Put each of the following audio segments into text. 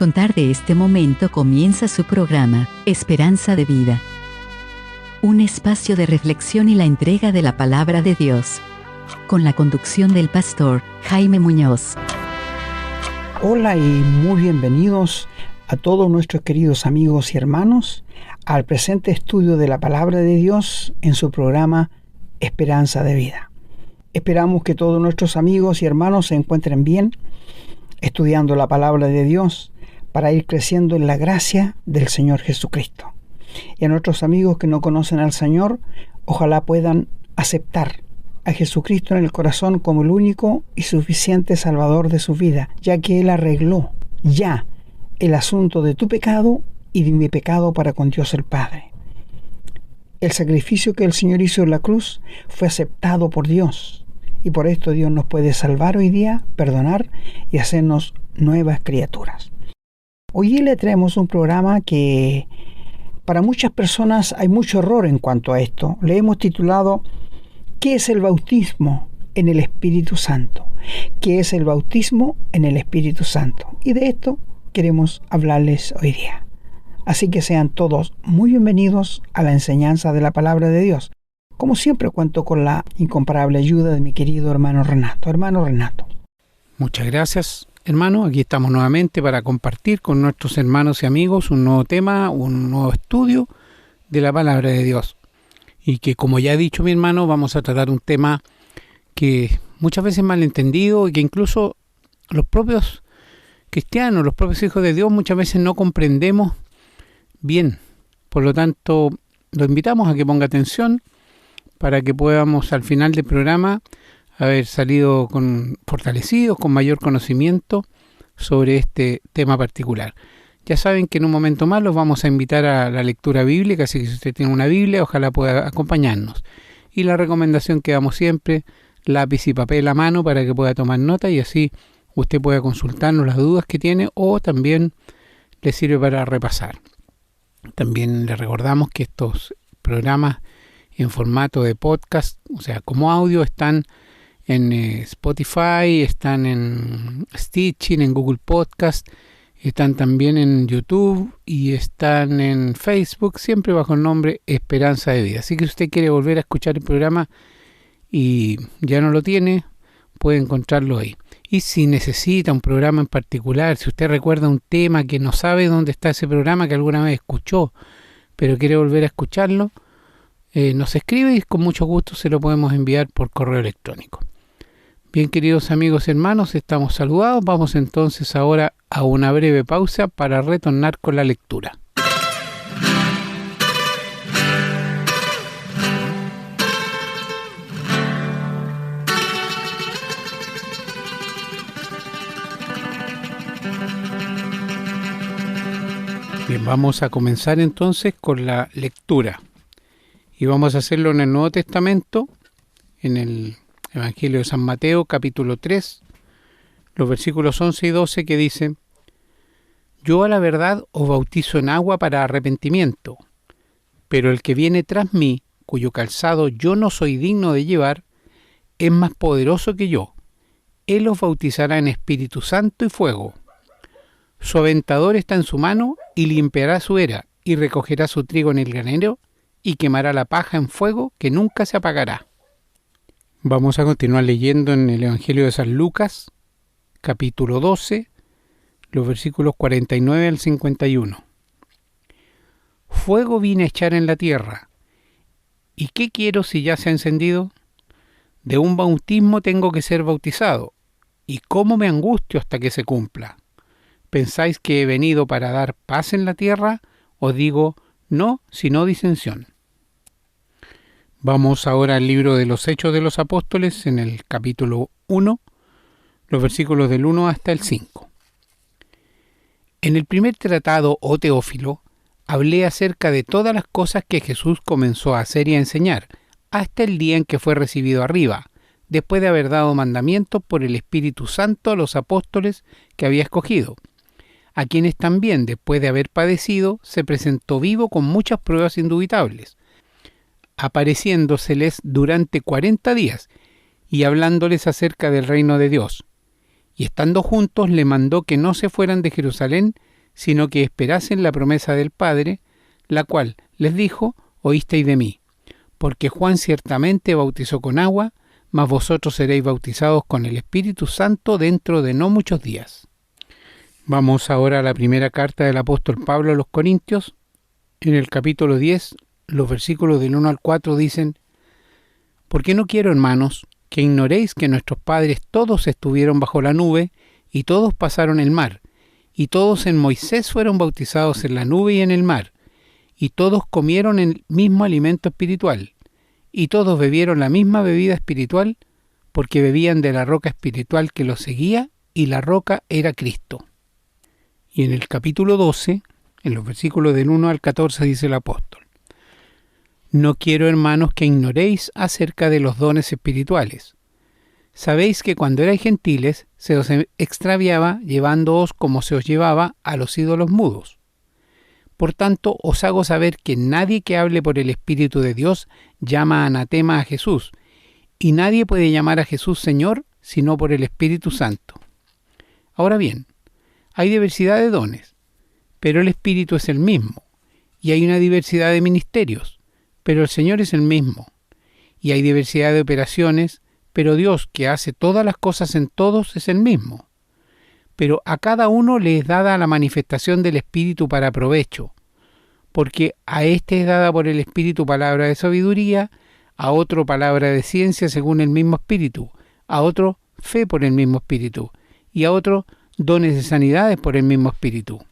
contar de este momento comienza su programa, Esperanza de Vida. Un espacio de reflexión y la entrega de la palabra de Dios. Con la conducción del pastor Jaime Muñoz. Hola y muy bienvenidos a todos nuestros queridos amigos y hermanos al presente estudio de la palabra de Dios en su programa Esperanza de Vida. Esperamos que todos nuestros amigos y hermanos se encuentren bien, estudiando la palabra de Dios para ir creciendo en la gracia del Señor Jesucristo. Y a nuestros amigos que no conocen al Señor, ojalá puedan aceptar a Jesucristo en el corazón como el único y suficiente Salvador de su vida, ya que Él arregló ya el asunto de tu pecado y de mi pecado para con Dios el Padre. El sacrificio que el Señor hizo en la cruz fue aceptado por Dios, y por esto Dios nos puede salvar hoy día, perdonar y hacernos nuevas criaturas. Hoy le traemos un programa que para muchas personas hay mucho error en cuanto a esto. Le hemos titulado ¿Qué es el bautismo en el Espíritu Santo? ¿Qué es el bautismo en el Espíritu Santo? Y de esto queremos hablarles hoy día. Así que sean todos muy bienvenidos a la enseñanza de la palabra de Dios. Como siempre cuento con la incomparable ayuda de mi querido hermano Renato. Hermano Renato. Muchas gracias, hermano. Aquí estamos nuevamente para compartir con nuestros hermanos y amigos un nuevo tema, un nuevo estudio de la palabra de Dios. Y que, como ya ha dicho mi hermano, vamos a tratar un tema que muchas veces es malentendido y que incluso los propios cristianos, los propios hijos de Dios, muchas veces no comprendemos bien. Por lo tanto, lo invitamos a que ponga atención para que podamos al final del programa haber salido fortalecidos, con mayor conocimiento sobre este tema particular. Ya saben que en un momento más los vamos a invitar a la lectura bíblica, así que si usted tiene una Biblia, ojalá pueda acompañarnos. Y la recomendación que damos siempre, lápiz y papel a mano para que pueda tomar nota y así usted pueda consultarnos las dudas que tiene o también le sirve para repasar. También le recordamos que estos programas en formato de podcast, o sea, como audio, están en Spotify, están en Stitcher, en Google Podcast, están también en YouTube y están en Facebook, siempre bajo el nombre Esperanza de Vida. Así que si usted quiere volver a escuchar el programa y ya no lo tiene, puede encontrarlo ahí. Y si necesita un programa en particular, si usted recuerda un tema que no sabe dónde está ese programa que alguna vez escuchó, pero quiere volver a escucharlo, nos escribe y con mucho gusto se lo podemos enviar por correo electrónico. Bien, queridos amigos y hermanos, estamos saludados. Vamos entonces ahora a una breve pausa para retornar con la lectura. Bien, vamos a comenzar entonces con la lectura. Y vamos a hacerlo en el Nuevo Testamento, en el Evangelio de San Mateo, capítulo 3, los versículos 11 y 12, que dicen: Yo a la verdad os bautizo en agua para arrepentimiento, pero el que viene tras mí, cuyo calzado yo no soy digno de llevar, es más poderoso que yo. Él os bautizará en Espíritu Santo y fuego. Su aventador está en su mano y limpiará su era y recogerá su trigo en el granero y quemará la paja en fuego que nunca se apagará. Vamos a continuar leyendo en el Evangelio de San Lucas, capítulo 12, los versículos 49 al 51. Fuego vine a echar en la tierra, ¿y qué quiero si ya se ha encendido? De un bautismo tengo que ser bautizado, y cómo me angustio hasta que se cumpla. ¿Pensáis que he venido para dar paz en la tierra? Os digo, no, sino disensión. Vamos ahora al libro de los Hechos de los Apóstoles, en el capítulo 1, los versículos del 1 hasta el 5. En el primer tratado, oh Teófilo, hablé acerca de todas las cosas que Jesús comenzó a hacer y a enseñar, hasta el día en que fue recibido arriba, después de haber dado mandamientos por el Espíritu Santo a los apóstoles que había escogido, a quienes también, después de haber padecido, se presentó vivo con muchas pruebas indubitables, apareciéndoseles durante 40 días y hablándoles acerca del reino de Dios. Y estando juntos le mandó que no se fueran de Jerusalén, sino que esperasen la promesa del Padre, la cual les dijo: oísteis de mí, porque Juan ciertamente bautizó con agua, mas vosotros seréis bautizados con el Espíritu Santo dentro de no muchos días. Vamos ahora a la primera carta del apóstol Pablo a los Corintios. En el capítulo 10, los versículos del 1 al 4 dicen: porque no quiero, hermanos, que ignoréis que nuestros padres todos estuvieron bajo la nube, y todos pasaron el mar, y todos en Moisés fueron bautizados en la nube y en el mar, y todos comieron el mismo alimento espiritual, y todos bebieron la misma bebida espiritual, porque bebían de la roca espiritual que los seguía, y la roca era Cristo. Y en el capítulo 12, en los versículos del 1 al 14, dice el apóstol: no quiero, hermanos, que ignoréis acerca de los dones espirituales. Sabéis que cuando erais gentiles se os extraviaba, llevándoos como se os llevaba a los ídolos mudos. Por tanto, os hago saber que nadie que hable por el Espíritu de Dios llama anatema a Jesús, y nadie puede llamar a Jesús Señor sino por el Espíritu Santo. Ahora bien, hay diversidad de dones, pero el Espíritu es el mismo, y hay una diversidad de ministerios, pero el Señor es el mismo, y hay diversidad de operaciones, pero Dios, que hace todas las cosas en todos, es el mismo. Pero a cada uno le es dada la manifestación del Espíritu para provecho, porque a éste es dada por el Espíritu palabra de sabiduría, a otro palabra de ciencia según el mismo Espíritu, a otro fe por el mismo Espíritu, y a otro dones de sanidades por el mismo Espíritu,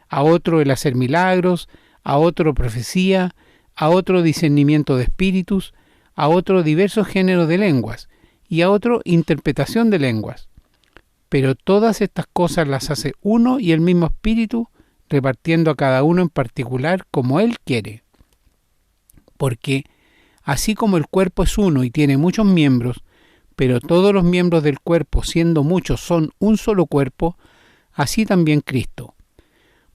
a otro el hacer milagros, a otro profecía, a otro discernimiento de espíritus, a otro diversos géneros de lenguas, y a otro interpretación de lenguas. Pero todas estas cosas las hace uno y el mismo Espíritu, repartiendo a cada uno en particular como Él quiere. Porque así como el cuerpo es uno y tiene muchos miembros, pero todos los miembros del cuerpo, siendo muchos, son un solo cuerpo, así también Cristo.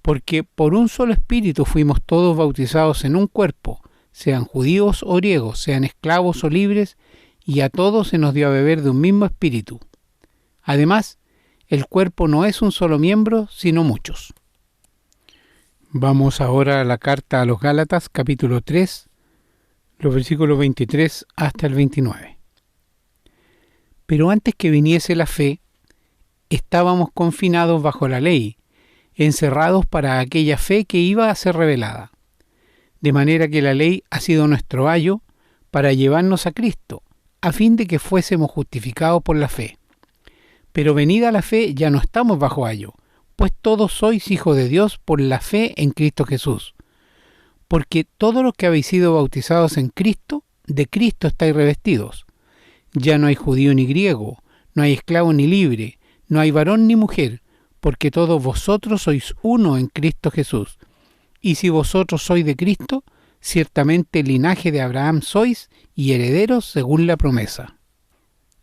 Porque por un solo Espíritu fuimos todos bautizados en un cuerpo, sean judíos o griegos, sean esclavos o libres, y a todos se nos dio a beber de un mismo Espíritu. Además, el cuerpo no es un solo miembro, sino muchos. Vamos ahora a la carta a los Gálatas, capítulo 3, los versículos 23 hasta el 29. Pero antes que viniese la fe, estábamos confinados bajo la ley, encerrados para aquella fe que iba a ser revelada. De manera que la ley ha sido nuestro ayo para llevarnos a Cristo, a fin de que fuésemos justificados por la fe. Pero venida la fe ya no estamos bajo ayo, pues todos sois hijos de Dios por la fe en Cristo Jesús. Porque todos los que habéis sido bautizados en Cristo, de Cristo estáis revestidos. Ya no hay judío ni griego, no hay esclavo ni libre, no hay varón ni mujer, porque todos vosotros sois uno en Cristo Jesús. Y si vosotros sois de Cristo, ciertamente linaje de Abraham sois y herederos según la promesa.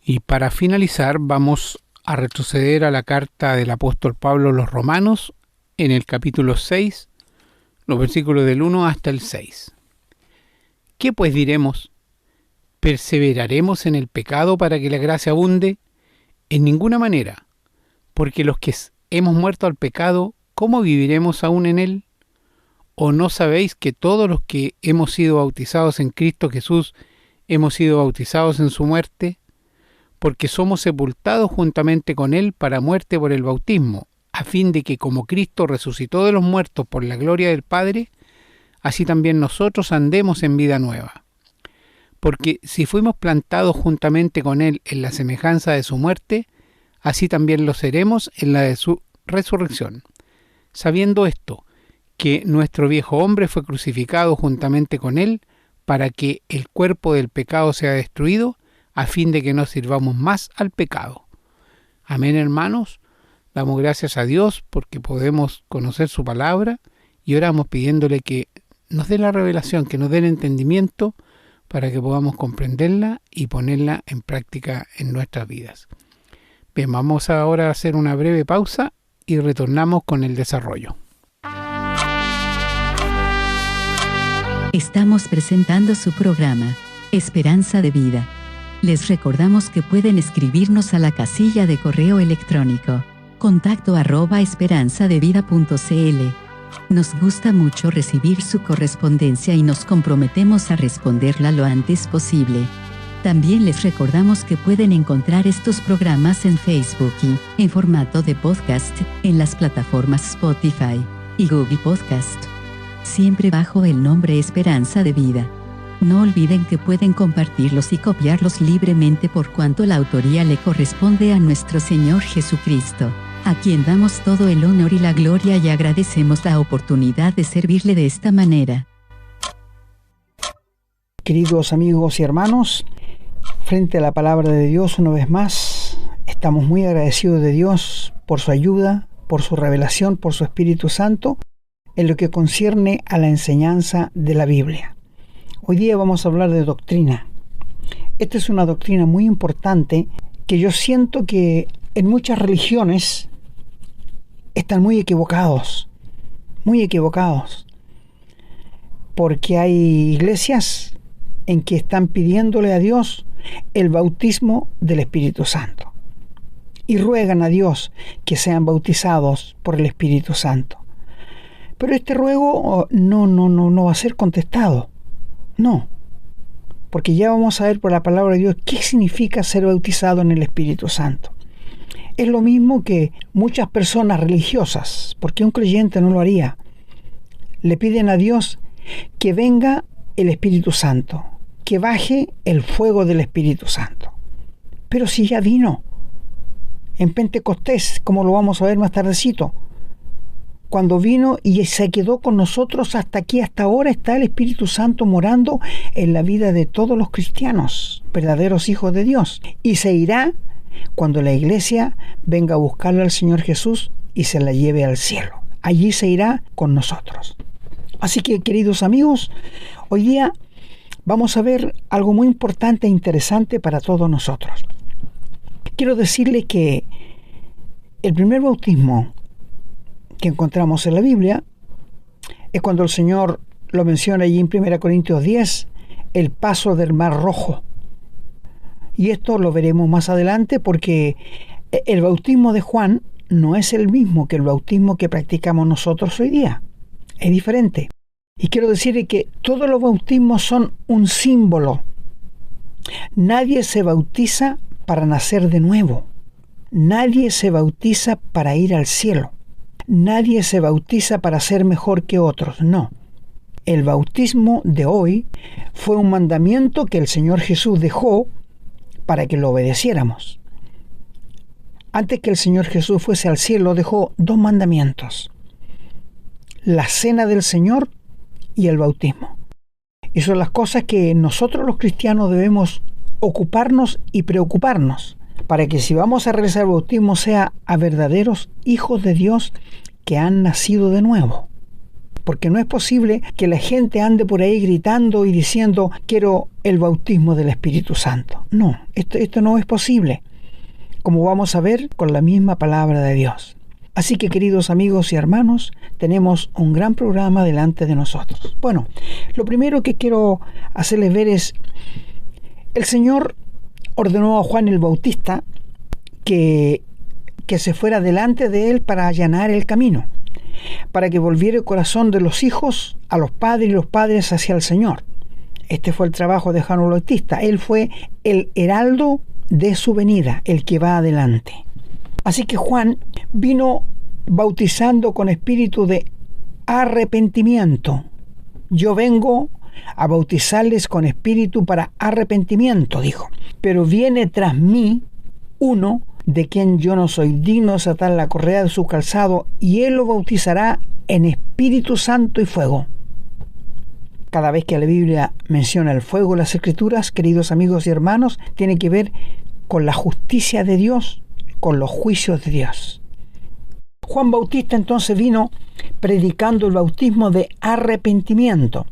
Y para finalizar vamos a retroceder a la carta del apóstol Pablo a los Romanos, en el capítulo 6, los versículos del 1 hasta el 6. ¿Qué pues diremos? ¿Perseveraremos en el pecado para que la gracia abunde? En ninguna manera, porque los que hemos muerto al pecado, ¿cómo viviremos aún en él? ¿O no sabéis que todos los que hemos sido bautizados en Cristo Jesús hemos sido bautizados en su muerte? Porque somos sepultados juntamente con Él para muerte por el bautismo, a fin de que como Cristo resucitó de los muertos por la gloria del Padre, así también nosotros andemos en vida nueva. Porque si fuimos plantados juntamente con Él en la semejanza de su muerte, así también lo seremos en la de su resurrección. Sabiendo esto, que nuestro viejo hombre fue crucificado juntamente con Él, para que el cuerpo del pecado sea destruido, a fin de que no sirvamos más al pecado. Amén, hermanos. Damos gracias a Dios porque podemos conocer su palabra y oramos pidiéndole que nos dé la revelación, que nos dé el entendimiento para que podamos comprenderla y ponerla en práctica en nuestras vidas. Bien, vamos ahora a hacer una breve pausa y retornamos con el desarrollo. Estamos presentando su programa, Esperanza de Vida. Les recordamos que pueden escribirnos a la casilla de correo electrónico contacto@esperanzadevida.cl. Nos gusta mucho recibir su correspondencia y nos comprometemos a responderla lo antes posible. También les recordamos que pueden encontrar estos programas en Facebook y, en formato de podcast, en las plataformas Spotify y Google Podcast, siempre bajo el nombre Esperanza de Vida. No olviden que pueden compartirlos y copiarlos libremente por cuanto la autoría le corresponde a nuestro Señor Jesucristo, a quien damos todo el honor y la gloria y agradecemos la oportunidad de servirle de esta manera. Queridos amigos y hermanos, frente a la palabra de Dios una vez más, estamos muy agradecidos de Dios por su ayuda, por su revelación, por su Espíritu Santo, en lo que concierne a la enseñanza de la Biblia. Hoy día vamos a hablar de doctrina. Esta es una doctrina muy importante que yo siento que en muchas religiones están muy equivocados, porque hay iglesias en que están pidiéndole a Dios el bautismo del Espíritu Santo y ruegan a Dios que sean bautizados por el Espíritu Santo. Pero este ruego no va a ser contestado. No, porque ya vamos a ver por la palabra de Dios qué significa ser bautizado en el Espíritu Santo. Es lo mismo que muchas personas religiosas, porque un creyente no lo haría, le piden a Dios que venga el Espíritu Santo, que baje el fuego del Espíritu Santo. Pero si ya vino en Pentecostés, como lo vamos a ver más tardecito, cuando vino y se quedó con nosotros hasta aquí, hasta ahora está el Espíritu Santo morando en la vida de todos los cristianos, verdaderos hijos de Dios. Y se irá cuando la iglesia venga a buscarle al Señor Jesús y se la lleve al cielo. Allí se irá con nosotros. Así que, queridos amigos, hoy día vamos a ver algo muy importante e interesante para todos nosotros. Quiero decirles que el primer bautismo que encontramos en la Biblia es cuando el Señor lo menciona allí en 1 Corintios 10, el paso del Mar Rojo. Y esto lo veremos más adelante porque el bautismo de Juan no es el mismo que el bautismo que practicamos nosotros hoy día. Es diferente. Y quiero decirle que todos los bautismos son un símbolo. Nadie se bautiza para nacer de nuevo. Nadie se bautiza para ir al cielo. Nadie se bautiza para ser mejor que otros, no. El bautismo de hoy fue un mandamiento que el Señor Jesús dejó para que lo obedeciéramos. Antes que el Señor Jesús fuese al cielo, dejó 2 mandamientos: la cena del Señor y el bautismo. Y son las cosas que nosotros los cristianos debemos ocuparnos y preocuparnos, para que si vamos a realizar el bautismo sea a verdaderos hijos de Dios que han nacido de nuevo. Porque no es posible que la gente ande por ahí gritando y diciendo quiero el bautismo del Espíritu Santo. No, esto no es posible, como vamos a ver con la misma palabra de Dios. Así que, queridos amigos y hermanos, tenemos un gran programa delante de nosotros. Bueno, lo primero que quiero hacerles ver es, el Señor ordenó a Juan el Bautista que se fuera delante de él para allanar el camino, para que volviera el corazón de los hijos a los padres y los padres hacia el Señor. Este fue el trabajo de Juan el Bautista. Él fue el heraldo de su venida, el que va adelante. Así que Juan vino bautizando con espíritu de arrepentimiento. Yo vengo a bautizarles con espíritu para arrepentimiento, dijo. Pero viene tras mí uno de quien yo no soy digno de desatar la correa de su calzado, y él lo bautizará en Espíritu Santo y fuego. Cada vez que la Biblia menciona el fuego en las Escrituras, queridos amigos y hermanos, tiene que ver con la justicia de Dios, con los juicios de Dios. Juan Bautista entonces vino predicando el bautismo de arrepentimiento.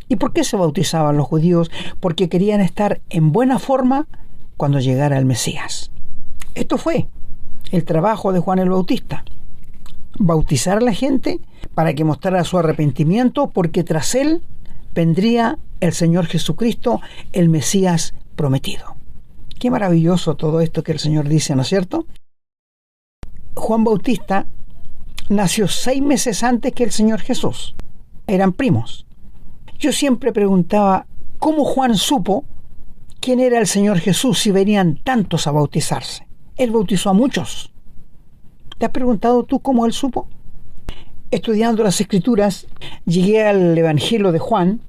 ¿Y por qué se bautizaban los judíos? Porque querían estar en buena forma cuando llegara el Mesías. Esto fue el trabajo de Juan el Bautista: bautizar a la gente para que mostrara su arrepentimiento, porque tras él vendría el Señor Jesucristo, el Mesías prometido. Qué maravilloso todo esto que el Señor dice, ¿no es cierto? Juan Bautista nació 6 meses antes que el Señor Jesús. Eran primos. Yo siempre preguntaba, ¿cómo Juan supo quién era el Señor Jesús si venían tantos a bautizarse? Él bautizó a muchos. ¿Te has preguntado tú cómo él supo? Estudiando las Escrituras, llegué al Evangelio de Juan,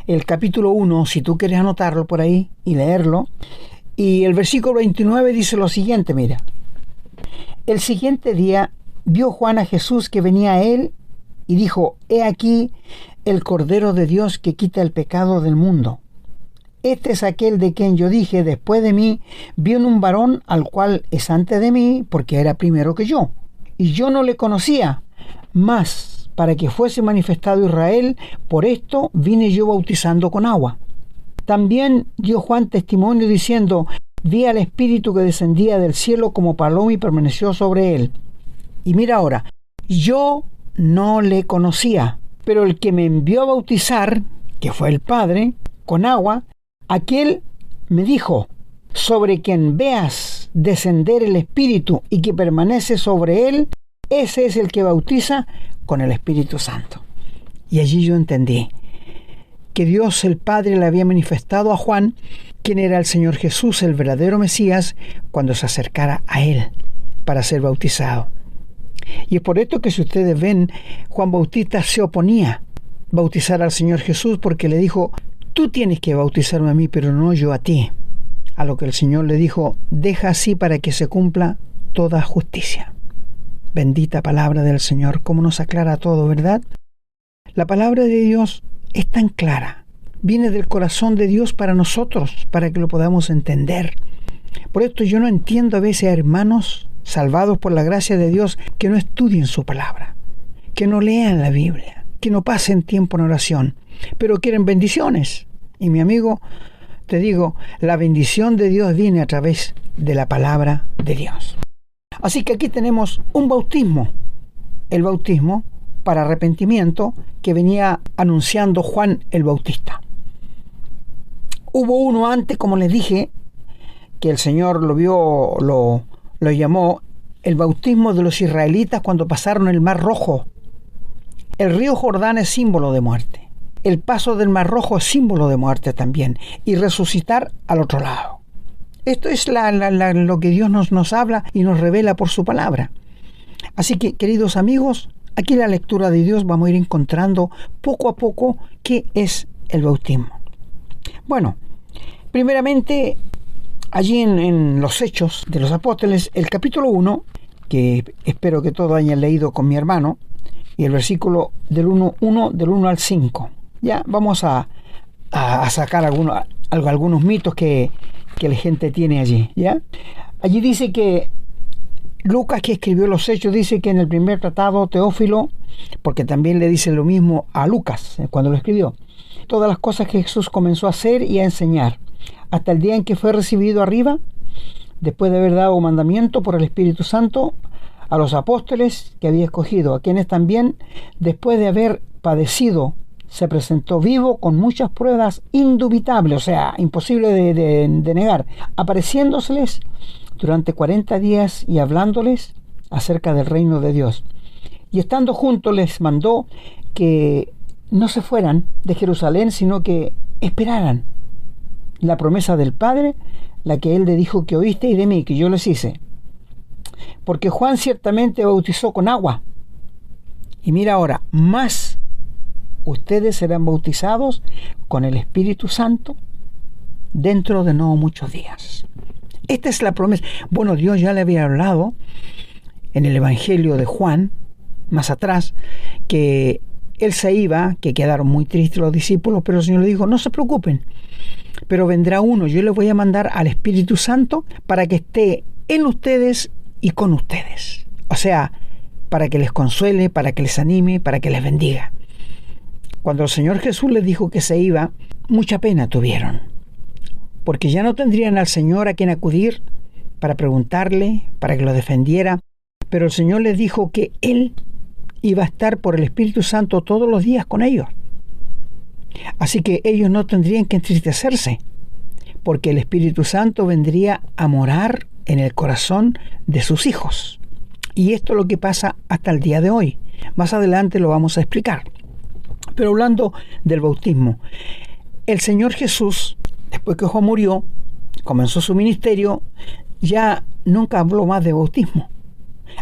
el capítulo 1, si tú quieres anotarlo por ahí y leerlo, y el versículo 29 dice lo siguiente, mira. El siguiente día vio Juan a Jesús que venía a él y dijo, he aquí el Cordero de Dios que quita el pecado del mundo. Este es aquel de quien yo dije, después de mí, viene un varón al cual es antes de mí, porque era primero que yo. Y yo no le conocía, mas para que fuese manifestado Israel, por esto vine yo bautizando con agua. También dio Juan testimonio diciendo, vi al Espíritu que descendía del cielo como paloma y permaneció sobre él. Y mira ahora, yo no le conocía, pero el que me envió a bautizar, que fue el Padre, con agua, aquel me dijo, sobre quien veas descender el Espíritu y que permanece sobre él, ese es el que bautiza con el Espíritu Santo. Y allí yo entendí que Dios el Padre le había manifestado a Juan quién era el Señor Jesús, el verdadero Mesías, cuando se acercara a él para ser bautizado. Y es por esto que si ustedes ven, Juan Bautista se oponía a bautizar al Señor Jesús porque le dijo, tú tienes que bautizarme a mí, pero no yo a ti. A lo que el Señor le dijo, deja así para que se cumpla toda justicia. Bendita palabra del Señor, cómo nos aclara todo, ¿verdad? La palabra de Dios es tan clara, viene del corazón de Dios para nosotros, para que lo podamos entender. Por esto yo no entiendo a veces a hermanos salvados por la gracia de Dios que no estudien su palabra, que no lean la Biblia, que no pasen tiempo en oración, pero quieren bendiciones. Y mi amigo, te digo, la bendición de Dios viene a través de la palabra de Dios. Así que aquí tenemos un bautismo, el bautismo para arrepentimiento que venía anunciando Juan el Bautista. Hubo uno antes, como les dije, que el Señor lo vio, lo llamó el bautismo de los israelitas cuando pasaron el Mar Rojo. El río Jordán es símbolo de muerte. El paso del Mar Rojo es símbolo de muerte también. Y resucitar al otro lado. Esto es lo que Dios nos habla y nos revela por su palabra. Así que, queridos amigos, aquí en la lectura de Dios vamos a ir encontrando poco a poco qué es el bautismo. Bueno, primeramente, allí en los Hechos de los Apóstoles, el capítulo 1, que espero que todos hayan leído con mi hermano, y el versículo del 1 al 5. Ya vamos a sacar algunos mitos que la gente tiene allí. ¿Ya? Allí dice que Lucas, que escribió los Hechos, dice que en el primer tratado, Teófilo, porque también le dice lo mismo a Lucas cuando lo escribió, todas las cosas que Jesús comenzó a hacer y a enseñar, hasta el día en que fue recibido arriba, después de haber dado mandamiento por el Espíritu Santo a los apóstoles que había escogido, a quienes también, después de haber padecido, se presentó vivo con muchas pruebas indubitables, o sea, imposible de negar, apareciéndoseles durante 40 días y hablándoles acerca del reino de Dios. Y estando juntos les mandó que no se fueran de Jerusalén, sino que esperaran la promesa del Padre, la que Él le dijo que oíste y de mí, que yo les hice. Porque Juan ciertamente bautizó con agua. Y mira ahora, más ustedes serán bautizados con el Espíritu Santo dentro de no muchos días. Esta es la promesa. Bueno, Dios ya le había hablado en el Evangelio de Juan, más atrás, que Él se iba, que quedaron muy tristes los discípulos, pero el Señor le dijo, no se preocupen, pero vendrá uno, yo les voy a mandar al Espíritu Santo para que esté en ustedes y con ustedes. O sea, para que les consuele, para que les anime, para que les bendiga. Cuando el Señor Jesús les dijo que se iba, mucha pena tuvieron, porque ya no tendrían al Señor a quien acudir para preguntarle, para que lo defendiera, pero el Señor les dijo que Él iba a estar por el Espíritu Santo todos los días con ellos. Así que ellos no tendrían que entristecerse, porque el Espíritu Santo vendría a morar en el corazón de sus hijos. Y esto es lo que pasa hasta el día de hoy. Más adelante lo vamos a explicar. Pero hablando del bautismo, el Señor Jesús, después que Juan murió, comenzó su ministerio, ya nunca habló más de bautismo.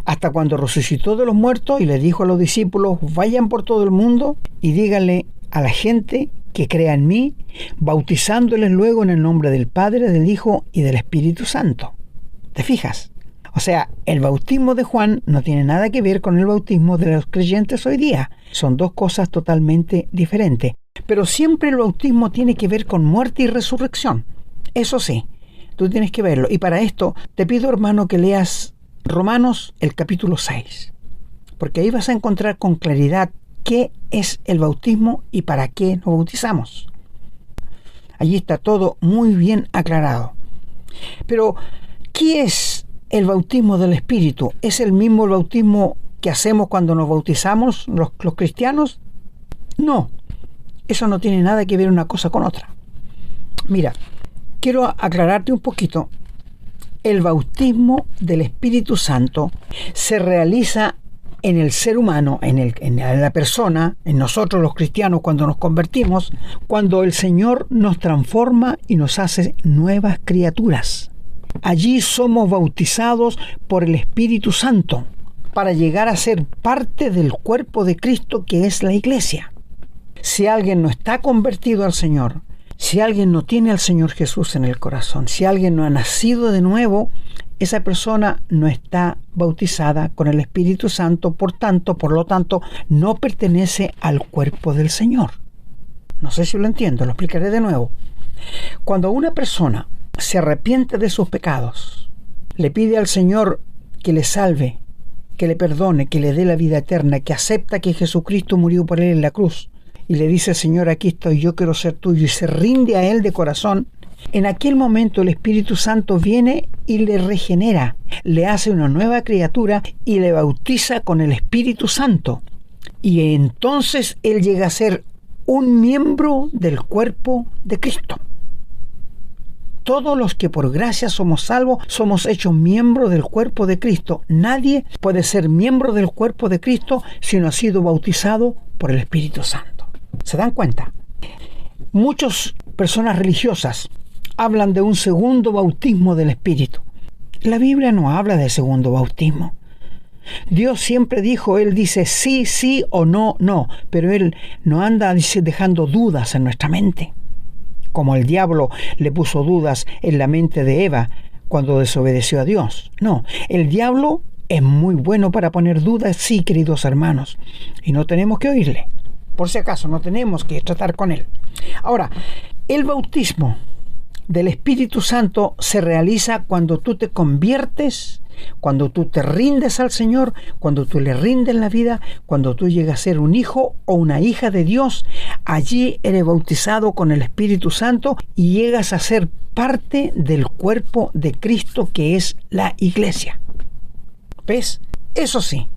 Hasta cuando resucitó de los muertos y le dijo a los discípulos: vayan por todo el mundo y díganle a la gente que crea en mí, bautizándoles luego en el nombre del Padre, del Hijo y del Espíritu Santo. ¿Te fijas? O sea, el bautismo de Juan no tiene nada que ver con el bautismo de los creyentes hoy día. Son dos cosas totalmente diferentes. Pero siempre el bautismo tiene que ver con muerte y resurrección. Eso sí, tú tienes que verlo. Y para esto te pido, hermano, que leas Romanos, el capítulo 6. Porque ahí vas a encontrar con claridad qué es el bautismo y para qué nos bautizamos. Allí está todo muy bien aclarado. Pero, ¿qué es el bautismo del Espíritu? ¿Es el mismo el bautismo que hacemos cuando nos bautizamos los cristianos? No, eso no tiene nada que ver una cosa con otra. Mira, quiero aclararte un poquito. El bautismo del Espíritu Santo se realiza en el ser humano, en la persona, en nosotros los cristianos, cuando nos convertimos, cuando el Señor nos transforma y nos hace nuevas criaturas. Allí somos bautizados por el Espíritu Santo para llegar a ser parte del cuerpo de Cristo, que es la iglesia. Si alguien no está convertido al Señor, si alguien no tiene al Señor Jesús en el corazón, si alguien no ha nacido de nuevo, esa persona no está bautizada con el Espíritu Santo, por lo tanto, no pertenece al cuerpo del Señor. No sé si lo entiendo, lo explicaré de nuevo. Cuando una persona se arrepiente de sus pecados, le pide al Señor que le salve, que le perdone, que le dé la vida eterna, que acepta que Jesucristo murió por él en la cruz, y le dice: Señor, aquí estoy, yo quiero ser tuyo, y se rinde a él de corazón, en aquel momento el Espíritu Santo viene y le regenera, le hace una nueva criatura y le bautiza con el Espíritu Santo. Y entonces él llega a ser un miembro del cuerpo de Cristo. Todos los que por gracia somos salvos, somos hechos miembros del cuerpo de Cristo. Nadie puede ser miembro del cuerpo de Cristo si no ha sido bautizado por el Espíritu Santo. ¿Se dan cuenta? Muchas personas religiosas hablan de un segundo bautismo del Espíritu. La Biblia no habla de segundo bautismo. Dios siempre dijo, Él dice sí, sí o no, no, pero Él no anda dejando dudas en nuestra mente, como el diablo le puso dudas en la mente de Eva cuando desobedeció a Dios. No, el diablo es muy bueno para poner dudas, sí, queridos hermanos, y no tenemos que oírle. Por si acaso, no tenemos que tratar con él. Ahora, el bautismo del Espíritu Santo se realiza cuando tú te conviertes, cuando tú te rindes al Señor, cuando tú le rindes la vida, cuando tú llegas a ser un hijo o una hija de Dios. Allí eres bautizado con el Espíritu Santo y llegas a ser parte del cuerpo de Cristo, que es la iglesia. ¿Ves? Eso sí,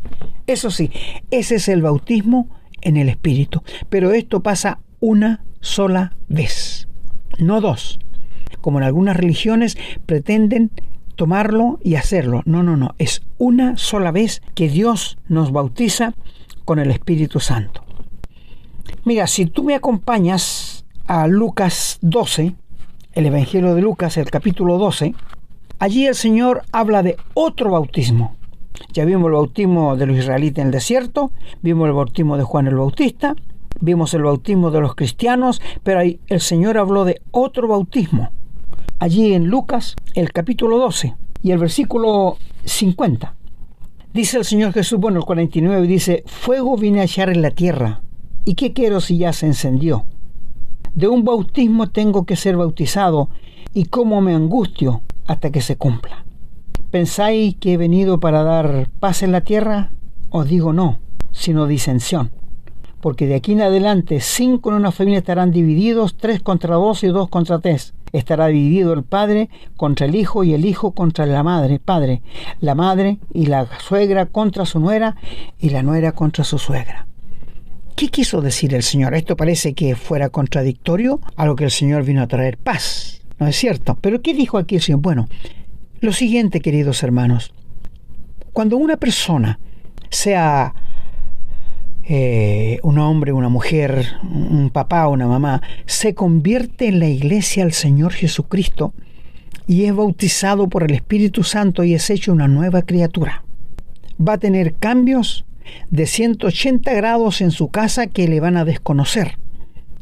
ese es el bautismo en el Espíritu. Pero esto pasa una sola vez, no dos, como en algunas religiones pretenden tomarlo y hacerlo. No, es una sola vez que Dios nos bautiza con el Espíritu Santo. Mira, si tú me acompañas a Lucas 12, el Evangelio de Lucas, el capítulo 12, allí el Señor habla de otro bautismo. Ya vimos el bautismo de los israelitas en el desierto, vimos el bautismo de Juan el Bautista, vimos el bautismo de los cristianos, pero ahí el Señor habló de otro bautismo. Allí en Lucas, el capítulo 12 y el versículo 50. Dice el Señor Jesús, el 49 dice: fuego vine a echar en la tierra, ¿y qué quiero si ya se encendió? De un bautismo tengo que ser bautizado, y cómo me angustio hasta que se cumpla. ¿Pensáis que he venido para dar paz en la tierra? Os digo no, sino disensión. Porque de aquí en adelante 5 en una familia estarán divididos, 3 contra 2 y 2 contra 3. Estará dividido el padre contra el hijo y el hijo contra la madre, la madre y la suegra contra su nuera y la nuera contra su suegra. ¿Qué quiso decir el Señor? Esto parece que fuera contradictorio a lo que el Señor vino a traer paz, ¿no es cierto? Pero ¿qué dijo aquí el Señor? Lo siguiente, queridos hermanos, Cuando una persona, sea un hombre, una mujer, un papá, una mamá, se convierte en la iglesia al Señor Jesucristo y es bautizado por el Espíritu Santo y es hecho una nueva criatura, va a tener cambios de 180 grados en su casa que le van a desconocer,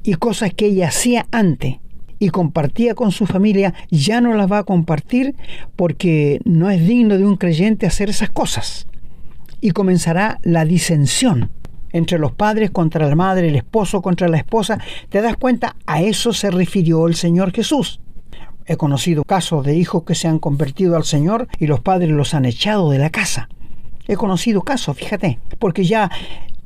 y cosas que ella hacía antes y compartía con su familia ya no las va a compartir porque no es digno de un creyente hacer esas cosas, y comenzará la disensión entre los padres contra la madre, el esposo contra la esposa. ¿Te das cuenta? A eso se refirió el Señor Jesús. He conocido casos de hijos que se han convertido al Señor y los padres los han echado de la casa. He conocido casos, fíjate, porque ya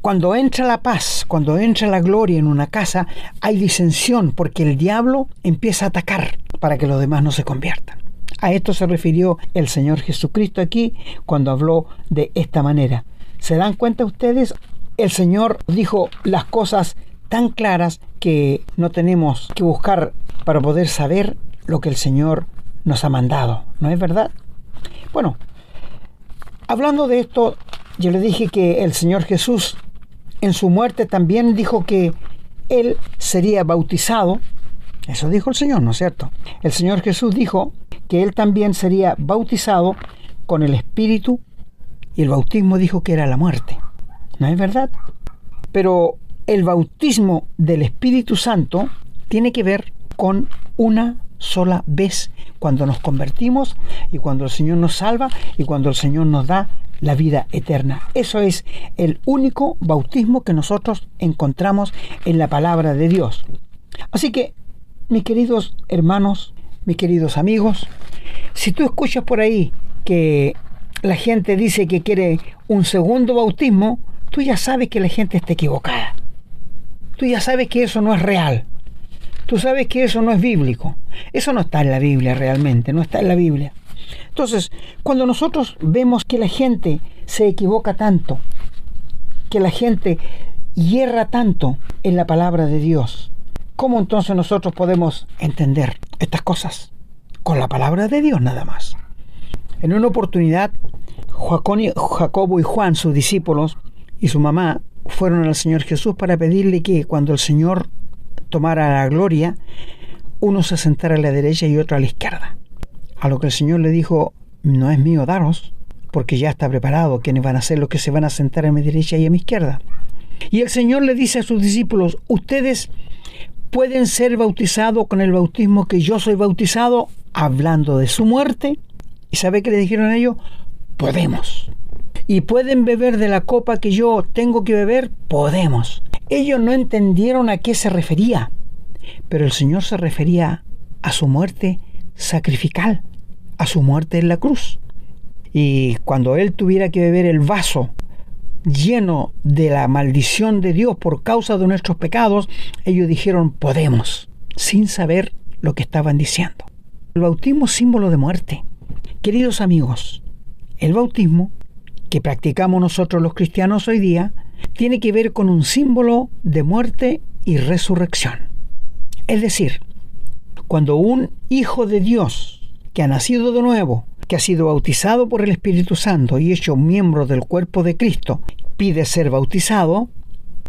cuando entra la paz, cuando entra la gloria en una casa, hay disensión porque el diablo empieza a atacar para que los demás no se conviertan. A esto se refirió el Señor Jesucristo aquí cuando habló de esta manera. ¿Se dan cuenta ustedes? El Señor dijo las cosas tan claras que no tenemos que buscar para poder saber lo que el Señor nos ha mandado. ¿No es verdad? Bueno, hablando de esto, yo le dije que el Señor Jesús en su muerte también dijo que Él sería bautizado. Eso dijo el Señor, ¿no es cierto? El Señor Jesús dijo que Él también sería bautizado con el Espíritu, y el bautismo dijo que era la muerte. ¿No es verdad? Pero el bautismo del Espíritu Santo tiene que ver con una sola vez, cuando nos convertimos y cuando el Señor nos salva y cuando el Señor nos da la vida eterna. Eso es el único bautismo que nosotros encontramos en la palabra de Dios. Así que, mis queridos hermanos, mis queridos amigos, si tú escuchas por ahí que la gente dice que quiere un segundo bautismo, tú ya sabes que la gente está equivocada. Tú ya sabes que eso no es real. Tú sabes que eso no es bíblico. Eso no está en la Biblia realmente, no está en la Biblia. Entonces, cuando nosotros vemos que la gente se equivoca tanto, que la gente hierra tanto en la palabra de Dios, ¿cómo entonces nosotros podemos entender estas cosas? Con la palabra de Dios nada más. En una oportunidad, Jacobo y Juan, sus discípulos, y su mamá fueron al Señor Jesús para pedirle que cuando el Señor tomara la gloria, uno se sentara a la derecha y otro a la izquierda. A lo que el Señor le dijo: no es mío daros, porque ya está preparado quienes van a ser los que se van a sentar a mi derecha y a mi izquierda. Y el Señor le dice a sus discípulos: ustedes pueden ser bautizados con el bautismo que yo soy bautizado, hablando de su muerte. ¿Y sabe qué le dijeron a ellos? Podemos. ¿Y pueden beber de la copa que yo tengo que beber? Podemos. Ellos no entendieron a qué se refería, pero el Señor se refería a su muerte sacrificial, a su muerte en la cruz. Y cuando Él tuviera que beber el vaso lleno de la maldición de Dios por causa de nuestros pecados, ellos dijeron podemos, sin saber lo que estaban diciendo. El bautismo es símbolo de muerte. Queridos amigos, el bautismo que practicamos nosotros los cristianos hoy día tiene que ver con un símbolo de muerte y resurrección. Es decir, cuando un hijo de Dios que ha nacido de nuevo, que ha sido bautizado por el Espíritu Santo y hecho miembro del cuerpo de Cristo, pide ser bautizado,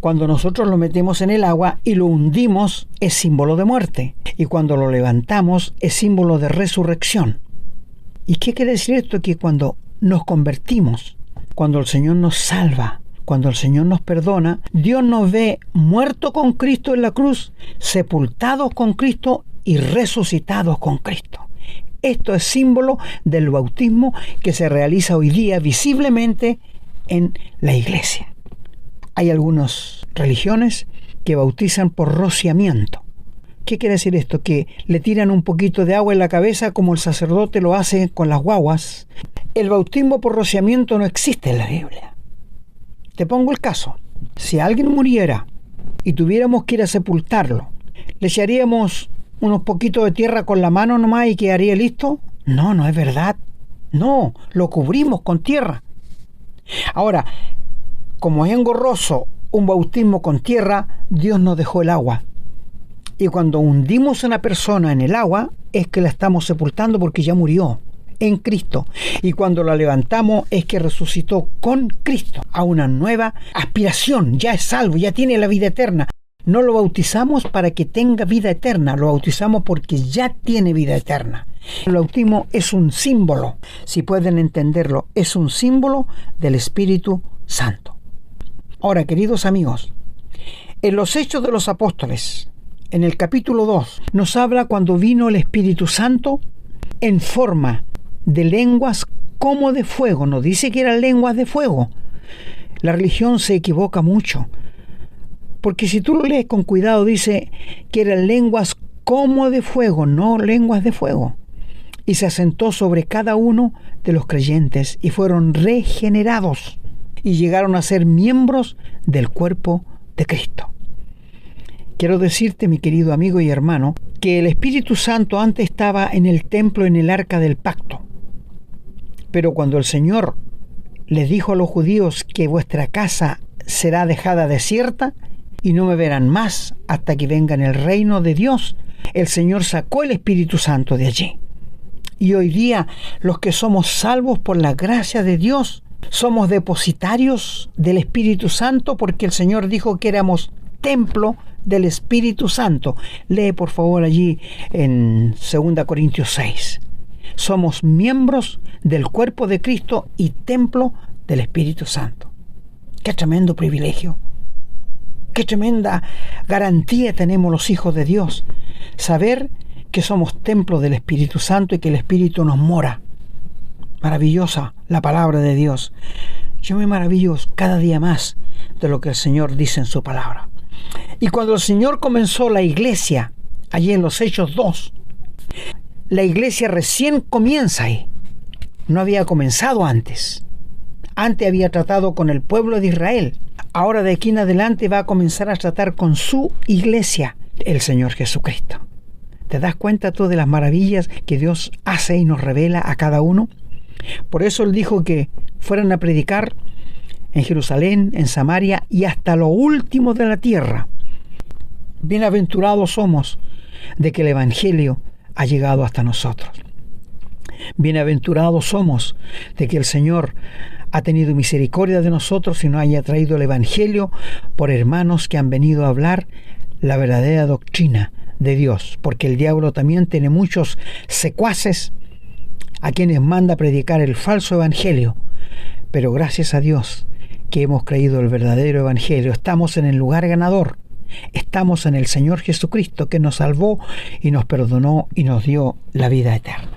cuando nosotros lo metemos en el agua y lo hundimos es símbolo de muerte, y cuando lo levantamos es símbolo de resurrección. ¿Y qué quiere decir esto? Que cuando nos convertimos, cuando el Señor nos salva, cuando el Señor nos perdona, Dios nos ve muertos con Cristo en la cruz, sepultados con Cristo y resucitados con Cristo. Esto es símbolo del bautismo que se realiza hoy día visiblemente en la iglesia. Hay algunas religiones que bautizan por rociamiento. ¿Qué quiere decir esto? Que le tiran un poquito de agua en la cabeza como el sacerdote lo hace con las guaguas. El bautismo por rociamiento no existe en la Biblia. Te pongo el caso. Si alguien muriera y tuviéramos que ir a sepultarlo, ¿le echaríamos unos poquitos de tierra con la mano nomás y quedaría listo? No, no es verdad. No, lo cubrimos con tierra. Ahora, como es engorroso un bautismo con tierra, Dios nos dejó el agua. Y cuando hundimos a una persona en el agua, es que la estamos sepultando porque ya murió. en Cristo. Y cuando la levantamos es que resucitó con Cristo a una nueva aspiración. Ya es salvo, ya tiene la vida eterna. No lo bautizamos para que tenga vida eterna, lo bautizamos porque ya tiene vida eterna. El bautismo es un símbolo, si pueden entenderlo, es un símbolo del Espíritu Santo. Ahora, queridos amigos, en los Hechos de los Apóstoles, en el capítulo 2, nos habla cuando vino el Espíritu Santo en forma de lenguas como de fuego. Nos dice que eran lenguas de fuego. La religión se equivoca mucho, porque si tú lo lees con cuidado, dice que eran lenguas como de fuego, no lenguas de fuego. Y se asentó sobre cada uno de los creyentes y fueron regenerados y llegaron a ser miembros del cuerpo de Cristo. Quiero decirte, mi querido amigo y hermano, que el Espíritu Santo antes estaba en el templo, en el arca del pacto. Pero cuando el Señor les dijo a los judíos que vuestra casa será dejada desierta y no me verán más hasta que venga en el reino de Dios, el Señor sacó el Espíritu Santo de allí. Y hoy día los que somos salvos por la gracia de Dios somos depositarios del Espíritu Santo, porque el Señor dijo que éramos templo del Espíritu Santo. Lee por favor allí en 2 Corintios 6. Somos miembros del cuerpo de Cristo y templo del Espíritu Santo. ¡Qué tremendo privilegio! ¡Qué tremenda garantía tenemos los hijos de Dios! Saber que somos templo del Espíritu Santo y que el Espíritu nos mora. Maravillosa la palabra de Dios. Yo me maravillo cada día más de lo que el Señor dice en su palabra. Y cuando el Señor comenzó la iglesia, allí en los Hechos 2, la iglesia recién comienza ahí. No había comenzado antes. Antes había tratado con el pueblo de Israel. Ahora de aquí en adelante va a comenzar a tratar con su iglesia, el Señor Jesucristo. ¿Te das cuenta tú de las maravillas que Dios hace y nos revela a cada uno? Por eso Él dijo que fueran a predicar en Jerusalén, en Samaria y hasta lo último de la tierra. Bienaventurados somos de que el Evangelio ha llegado hasta nosotros. Bienaventurados somos de que el Señor ha tenido misericordia de nosotros y nos haya traído el Evangelio por hermanos que han venido a hablar la verdadera doctrina de Dios, porque el diablo también tiene muchos secuaces a quienes manda a predicar el falso evangelio, pero gracias a Dios que hemos creído el verdadero evangelio, estamos en el lugar ganador, estamos en el Señor Jesucristo que nos salvó y nos perdonó y nos dio la vida eterna.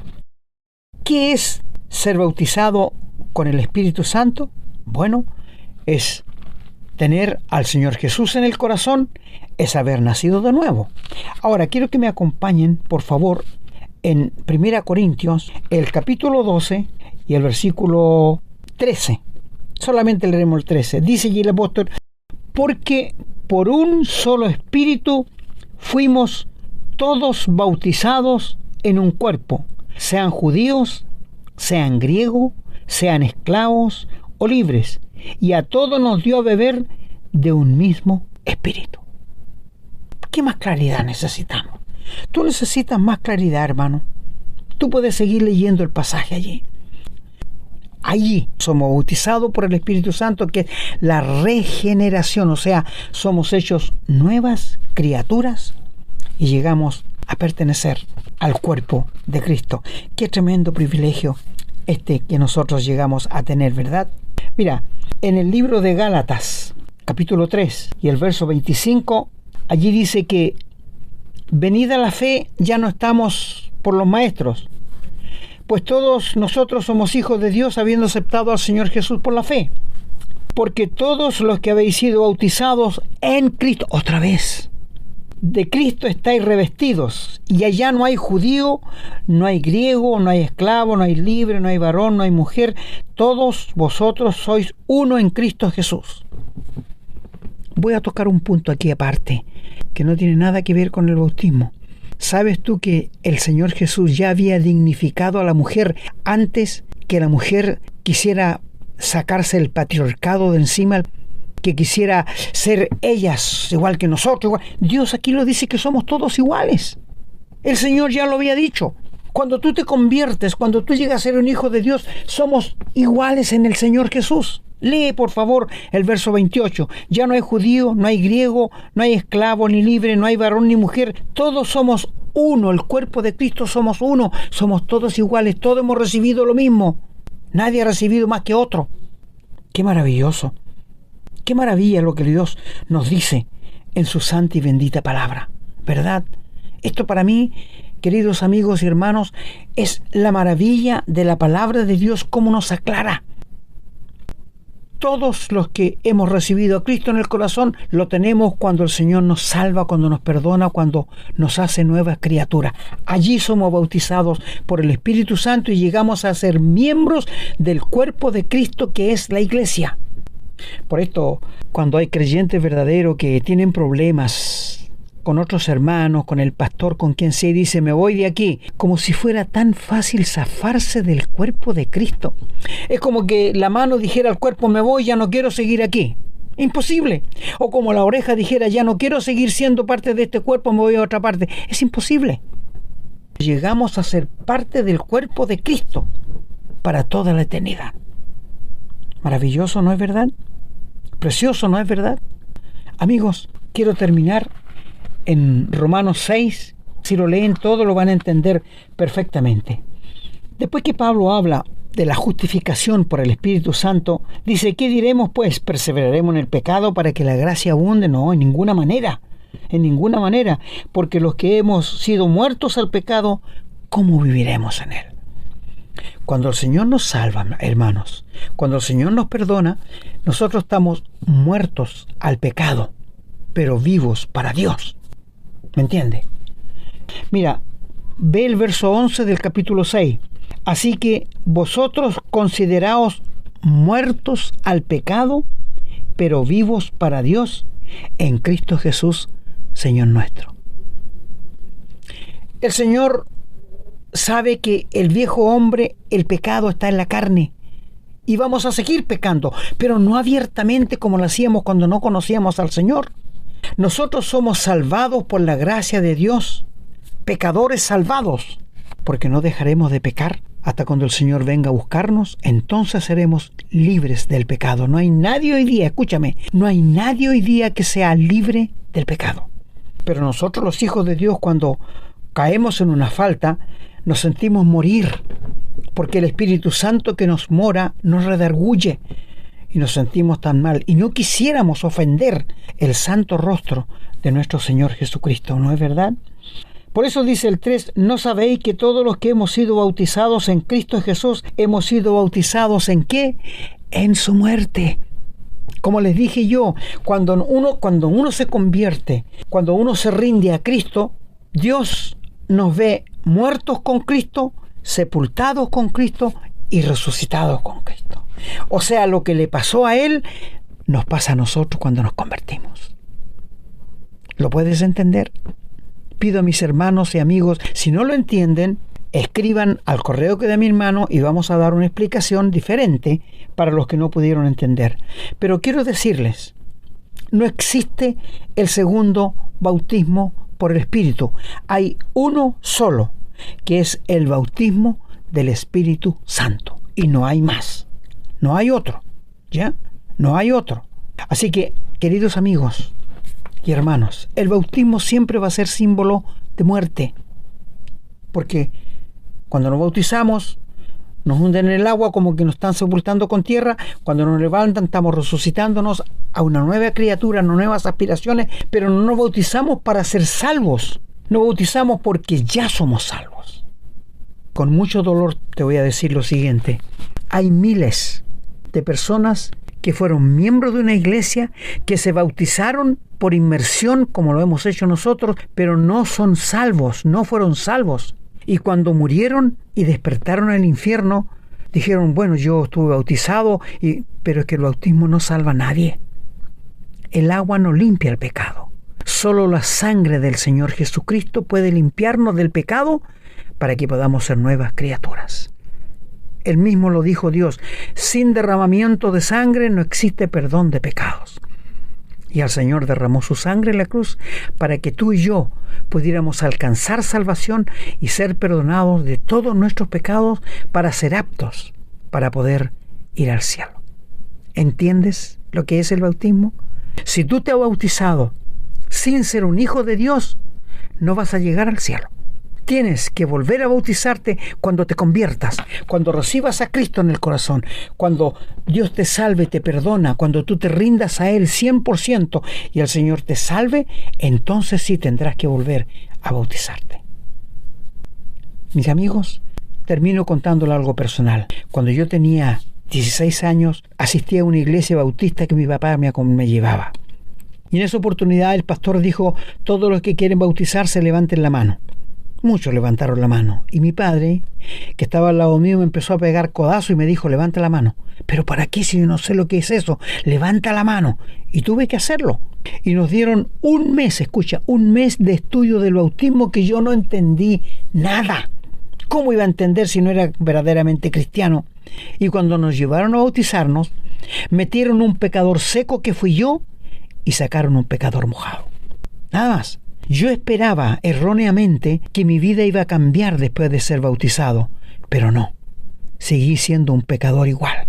¿Qué es ser bautizado con el Espíritu Santo? Bueno, es tener al Señor Jesús en el corazón, es haber nacido de nuevo. Ahora, quiero que me acompañen, por favor, en 1 Corintios, el capítulo 12 y el versículo 13. Solamente leeremos el 13. Dice allí el apóstol: porque por un solo espíritu fuimos todos bautizados en un cuerpo, sean judíos, sean griegos, sean esclavos o libres, y a todos nos dio a beber de un mismo espíritu. ¿Qué más claridad necesitamos? Tú necesitas más claridad, hermano. Tú puedes seguir leyendo el pasaje allí. Allí somos bautizados por el Espíritu Santo, que es la regeneración, o sea, somos hechos nuevas criaturas y llegamos a pertenecer al cuerpo de Cristo. Qué tremendo privilegio que nosotros llegamos a tener, ¿verdad? Mira, en el libro de Gálatas, capítulo 3 y el verso 25, allí dice que venida la fe ya no estamos por los maestros, pues todos nosotros somos hijos de Dios habiendo aceptado al Señor Jesús por la fe. Porque todos los que habéis sido bautizados en Cristo, otra vez, de Cristo estáis revestidos, y allá no hay judío, no hay griego, no hay esclavo, no hay libre, no hay varón, no hay mujer, todos vosotros sois uno en Cristo Jesús. Voy a tocar un punto aquí aparte, que no tiene nada que ver con el bautismo. ¿Sabes tú que el Señor Jesús ya había dignificado a la mujer antes que la mujer quisiera sacarse el patriarcado de encima, que quisiera ser ellas igual que nosotros? Igual. Dios aquí lo dice que somos todos iguales. El Señor ya lo había dicho. Cuando tú te conviertes, cuando tú llegas a ser un hijo de Dios, somos iguales en el Señor Jesús. Lee, por favor, el verso 28. Ya no hay judío, no hay griego, no hay esclavo ni libre, no hay varón ni mujer. Todos somos uno. El cuerpo de Cristo somos uno. Somos todos iguales. Todos hemos recibido lo mismo. Nadie ha recibido más que otro. ¡Qué maravilloso! ¡Qué maravilla lo que Dios nos dice en su santa y bendita palabra! ¿Verdad? Esto para mí, queridos amigos y hermanos, es la maravilla de la palabra de Dios, cómo nos aclara. Todos los que hemos recibido a Cristo en el corazón lo tenemos cuando el Señor nos salva, cuando nos perdona, cuando nos hace nuevas criaturas. Allí somos bautizados por el Espíritu Santo y llegamos a ser miembros del cuerpo de Cristo, que es la iglesia. Por esto, cuando hay creyentes verdaderos que tienen problemas con otros hermanos, con el pastor, con quien sea, y dice, me voy de aquí, como si fuera tan fácil zafarse del cuerpo de Cristo. Es como que la mano dijera al cuerpo, me voy, ya no quiero seguir aquí. Imposible. O como la oreja dijera, ya no quiero seguir siendo parte de este cuerpo, me voy a otra parte. Es imposible. Llegamos a ser parte del cuerpo de Cristo para toda la eternidad. Maravilloso, ¿no es verdad? Precioso, ¿no es verdad? Amigos, quiero terminar en Romanos 6, si lo leen todo lo van a entender perfectamente. Después que Pablo habla de la justificación por el Espíritu Santo, dice, ¿qué diremos pues? ¿Perseveraremos en el pecado para que la gracia abunde? No, en ninguna manera, porque los que hemos sido muertos al pecado, ¿cómo viviremos en él? Cuando el Señor nos salva, hermanos, cuando el Señor nos perdona, nosotros estamos muertos al pecado, pero vivos para Dios. ¿Me entiende? Mira, ve el verso 11 del capítulo 6. Así que vosotros consideraos muertos al pecado, pero vivos para Dios en Cristo Jesús, Señor nuestro. El Señor sabe que el viejo hombre, el pecado está en la carne, y vamos a seguir pecando, pero no abiertamente como lo hacíamos cuando no conocíamos al Señor. Nosotros somos salvados por la gracia de Dios, pecadores salvados, porque no dejaremos de pecar hasta cuando el Señor venga a buscarnos. Entonces seremos libres del pecado. No hay nadie hoy día, escúchame, no hay nadie hoy día que sea libre del pecado. Pero nosotros, los hijos de Dios, cuando caemos en una falta, nos sentimos morir, porque el Espíritu Santo que nos mora nos redarguye y nos sentimos tan mal, y no quisiéramos ofender el santo rostro de nuestro Señor Jesucristo, ¿no es verdad? Por eso dice el 3, ¿no sabéis que todos los que hemos sido bautizados en Cristo Jesús, hemos sido bautizados en qué? En su muerte. Como les dije yo, cuando uno se convierte, cuando uno se rinde a Cristo, Dios nos ve muertos con Cristo, sepultados con Cristo y resucitados con Cristo. O sea, lo que le pasó a Él, nos pasa a nosotros cuando nos convertimos. ¿Lo puedes entender? Pido a mis hermanos y amigos, si no lo entienden, escriban al correo que da mi hermano y vamos a dar una explicación diferente para los que no pudieron entender. Pero quiero decirles, no existe el segundo bautismo por el Espíritu. Hay uno solo, que es el bautismo del Espíritu Santo. Y no hay más. No hay otro. ¿Ya? No hay otro. Así que, queridos amigos y hermanos, el bautismo siempre va a ser símbolo de muerte. Porque cuando nos bautizamos, nos hunden en el agua como que nos están sepultando con tierra. Cuando nos levantan, estamos resucitándonos a una nueva criatura, a nuevas aspiraciones, pero no nos bautizamos para ser salvos. Nos bautizamos porque ya somos salvos. Con mucho dolor te voy a decir lo siguiente. Hay miles de personas que fueron miembros de una iglesia, que se bautizaron por inmersión, como lo hemos hecho nosotros, pero no son salvos, no fueron salvos. Y cuando murieron y despertaron en el infierno, dijeron, bueno, yo estuve bautizado, pero es que el bautismo no salva a nadie. El agua no limpia el pecado. Solo la sangre del Señor Jesucristo puede limpiarnos del pecado para que podamos ser nuevas criaturas. Él mismo lo dijo Dios, sin derramamiento de sangre no existe perdón de pecados. Y el Señor derramó su sangre en la cruz para que tú y yo pudiéramos alcanzar salvación y ser perdonados de todos nuestros pecados para ser aptos para poder ir al cielo. ¿Entiendes lo que es el bautismo? Si tú te has bautizado sin ser un hijo de Dios, no vas a llegar al cielo. Tienes que volver a bautizarte cuando te conviertas, cuando recibas a Cristo en el corazón, cuando Dios te salve, te perdona, cuando tú te rindas a Él 100% y el Señor te salve, entonces sí tendrás que volver a bautizarte. Mis amigos, termino contándole algo personal. Cuando yo tenía 16 años, asistí a una iglesia bautista que mi papá me llevaba. Y en esa oportunidad el pastor dijo: todos los que quieren bautizarse levanten la mano. Muchos levantaron la mano. Y mi padre, que estaba al lado mío, me empezó a pegar codazo y me dijo: levanta la mano. ¿Pero para qué si yo no sé lo que es eso? Levanta la mano. Y tuve que hacerlo. Y nos dieron un mes de estudio del bautismo que yo no entendí nada. ¿Cómo iba a entender si no era verdaderamente cristiano? Y cuando nos llevaron a bautizarnos, metieron un pecador seco que fui yo y sacaron un pecador mojado. Nada más. Yo esperaba erróneamente que mi vida iba a cambiar después de ser bautizado, pero no. Seguí siendo un pecador igual,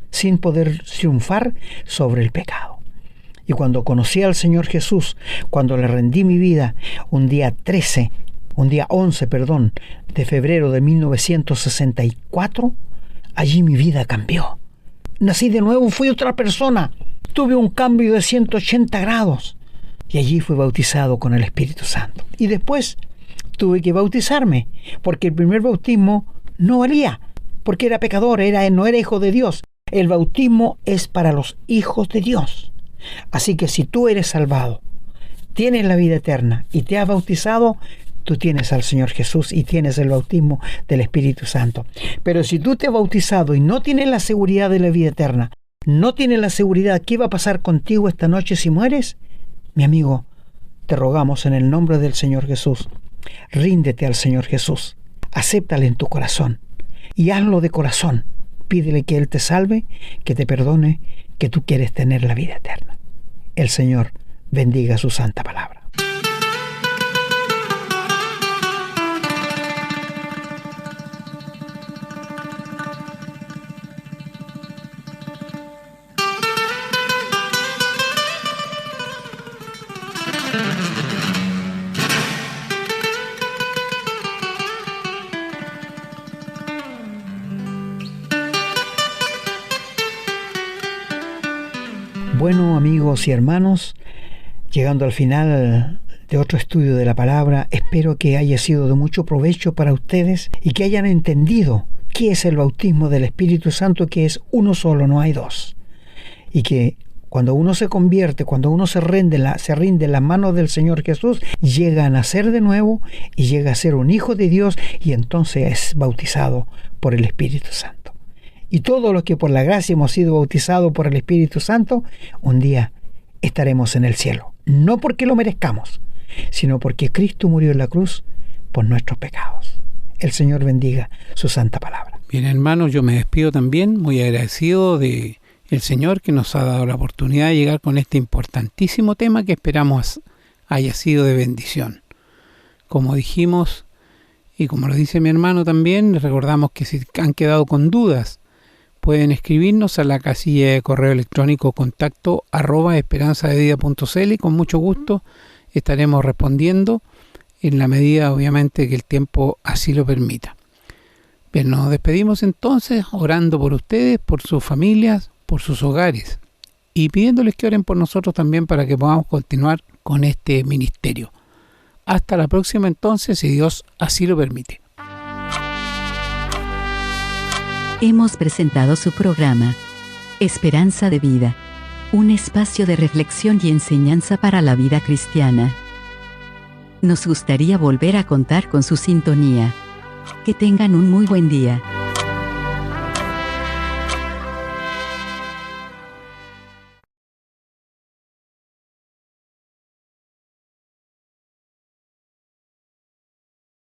sin poder triunfar sobre el pecado. Y cuando conocí al Señor Jesús, cuando le rendí mi vida, un día 11 de febrero de 1964, allí mi vida cambió. Nací de nuevo, fui otra persona. Tuve un cambio de 180 grados. Y allí fui bautizado con el Espíritu Santo. Y después tuve que bautizarme, porque el primer bautismo no valía, porque era pecador, no era hijo de Dios. El bautismo es para los hijos de Dios. Así que si tú eres salvado, tienes la vida eterna y te has bautizado, tú tienes al Señor Jesús y tienes el bautismo del Espíritu Santo. Pero si tú te has bautizado y no tienes la seguridad de la vida eterna, no tienes la seguridad qué va a pasar contigo esta noche si mueres, mi amigo, te rogamos en el nombre del Señor Jesús, ríndete al Señor Jesús, acéptale en tu corazón y hazlo de corazón. Pídele que Él te salve, que te perdone, que tú quieres tener la vida eterna. El Señor bendiga su santa palabra. Bueno, amigos y hermanos, llegando al final de otro estudio de la palabra, espero que haya sido de mucho provecho para ustedes y que hayan entendido qué es el bautismo del Espíritu Santo, que es uno solo, no hay dos. Y que cuando uno se convierte, cuando uno se rinde en las manos del Señor Jesús, llega a nacer de nuevo y llega a ser un hijo de Dios y entonces es bautizado por el Espíritu Santo. Y todos los que por la gracia hemos sido bautizados por el Espíritu Santo, un día estaremos en el cielo. No porque lo merezcamos, sino porque Cristo murió en la cruz por nuestros pecados. El Señor bendiga su santa palabra. Bien, hermanos, yo me despido también, muy agradecido de el Señor que nos ha dado la oportunidad de llegar con este importantísimo tema que esperamos haya sido de bendición. Como dijimos, y como lo dice mi hermano también, les recordamos que si han quedado con dudas, pueden escribirnos a la casilla de correo electrónico contacto@esperanzadevida.cl y con mucho gusto estaremos respondiendo en la medida, obviamente, que el tiempo así lo permita. Bien, nos despedimos entonces orando por ustedes, por sus familias, por sus hogares y pidiéndoles que oren por nosotros también para que podamos continuar con este ministerio. Hasta la próxima entonces, si Dios así lo permite. Hemos presentado su programa, Esperanza de Vida, un espacio de reflexión y enseñanza para la vida cristiana. Nos gustaría volver a contar con su sintonía. Que tengan un muy buen día.